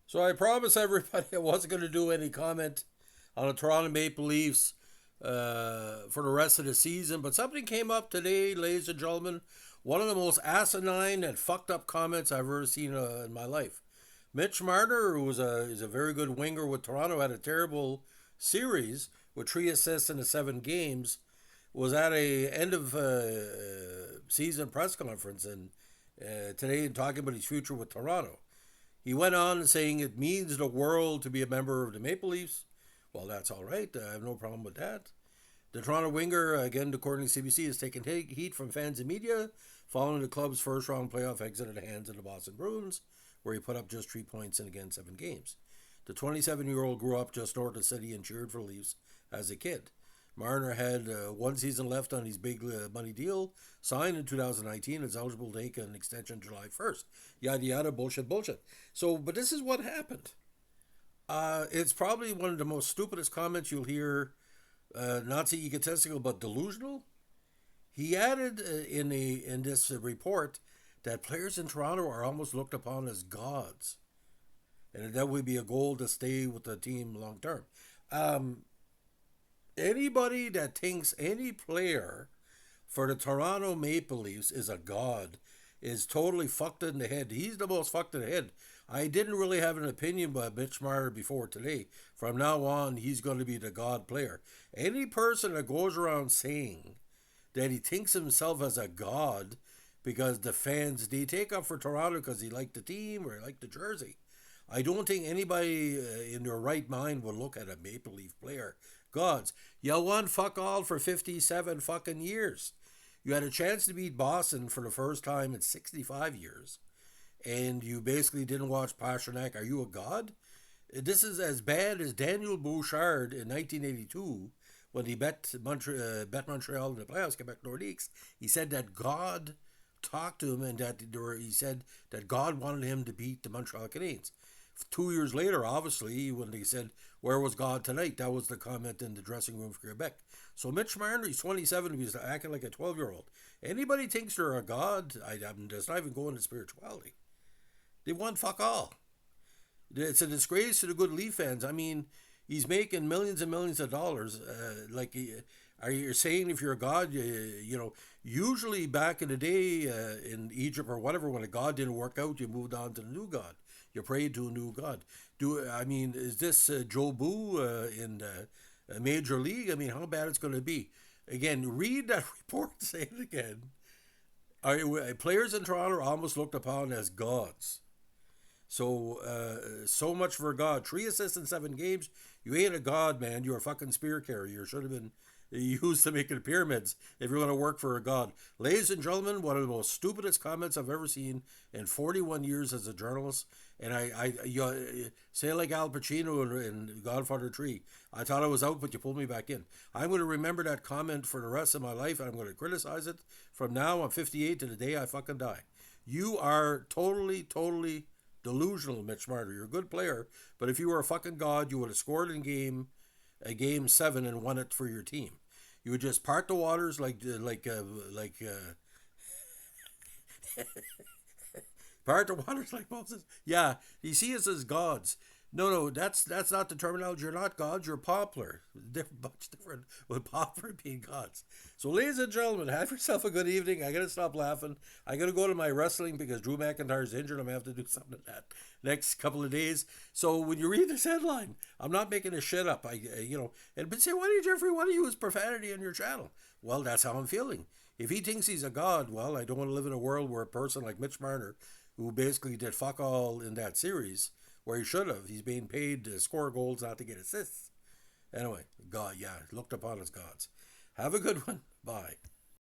So I promised everybody I wasn't going to do any comment on the Toronto Maple Leafs for the rest of the season, but something came up today, ladies and gentlemen. One of the most asinine and fucked up comments I've ever seen in my life. Mitch Marner, who is a very good winger with Toronto, had a terrible series with 3 assists in the 7 games. Was at a end of season press conference and today talking about his future with Toronto. He went on saying it means the world to be a member of the Maple Leafs. Well, that's all right. I have no problem with that. The Toronto winger, again, according to CBC, has taken heat from fans and media following the club's first round playoff exit at the hands of the Boston Bruins, where he put up just 3 points in again 7 games. The 27-year-old grew up just north of the city and cheered for the Leafs as a kid. Marner had 1 season left on his big money deal, signed in 2019, is eligible to take an extension July 1st. Yada yada, bullshit, bullshit. So, but this is what happened. It's probably one of the most stupidest comments you'll hear, not say egotistical, but delusional. He added in this report that players in Toronto are almost looked upon as gods, and that would be a goal to stay with the team long term. Um, Anybody that thinks any player for the Toronto Maple Leafs is a god is totally fucked in the head. He's the most fucked in the head. I didn't really have an opinion about Mitch Marner before today. From now on, he's going to be the god player. Any person that goes around saying that he thinks himself as a god because the fans, they take up for Toronto because he liked the team or he liked the jersey. I don't think anybody in their right mind would look at a Maple Leaf player. Gods, you won fuck all for 57 fucking years. You had a chance to beat Boston for the first time in 65 years, and you basically didn't watch Pasternak. Are you a god? This is as bad as Daniel Bouchard in 1982 when he bet Montreal in the playoffs, Quebec Nordiques. He said that God talked to him and that he said that God wanted him to beat the Montreal Canadiens. 2 years later, obviously, when they said, "Where was God tonight?" That was the comment in the dressing room for Quebec. So Mitch Marner, he's 27, he's acting like a 12-year-old. Anybody thinks they're a god, that's not even going to spirituality. They want fuck all. It's a disgrace to the good Leaf fans. I mean, he's making millions and millions of dollars. Are you saying if you're a god, usually back in the day in Egypt or whatever, when a god didn't work out, you moved on to the new god. You prayed to a new god. Is this Joe Boo in Major League? I mean, how bad it's going to be? Again, read that report. Say it again. Players in Toronto are almost looked upon as gods. So much for God. 3 assists in 7 games. You ain't a god, man. You're a fucking spear carrier. You should have been used to making pyramids if you're going to work for a god. Ladies and gentlemen, one of the most stupidest comments I've ever seen in 41 years as a journalist. And say like Al Pacino in Godfather 3. I thought I was out, but you pulled me back in. I'm going to remember that comment for the rest of my life, and I'm going to criticize it from now. I'm 58 to the day I fucking die. You are totally, totally delusional, Mitch Marner. You're a good player, but if you were a fucking god, you would have scored in game 7 and won it for your team. You would just part the waters part the waters like Moses. Yeah, you see us as gods. No, that's not the terminology. You're not gods. You're poplar. Much different with poplar being gods. So, ladies and gentlemen, have yourself a good evening. I gotta stop laughing. I gotta go to my wrestling because Drew McIntyre's injured. I'm gonna have to do something to that next couple of days. So, when you read this headline, I'm not making this shit up. And say, why do you, Jeffrey? Why do you use profanity on your channel? Well, that's how I'm feeling. If he thinks he's a god, well, I don't want to live in a world where a person like Mitch Marner, who basically did fuck all in that series, where he should have. He's being paid to score goals, not to get assists. Anyway, God, yeah, looked upon as gods. Have a good one. Bye.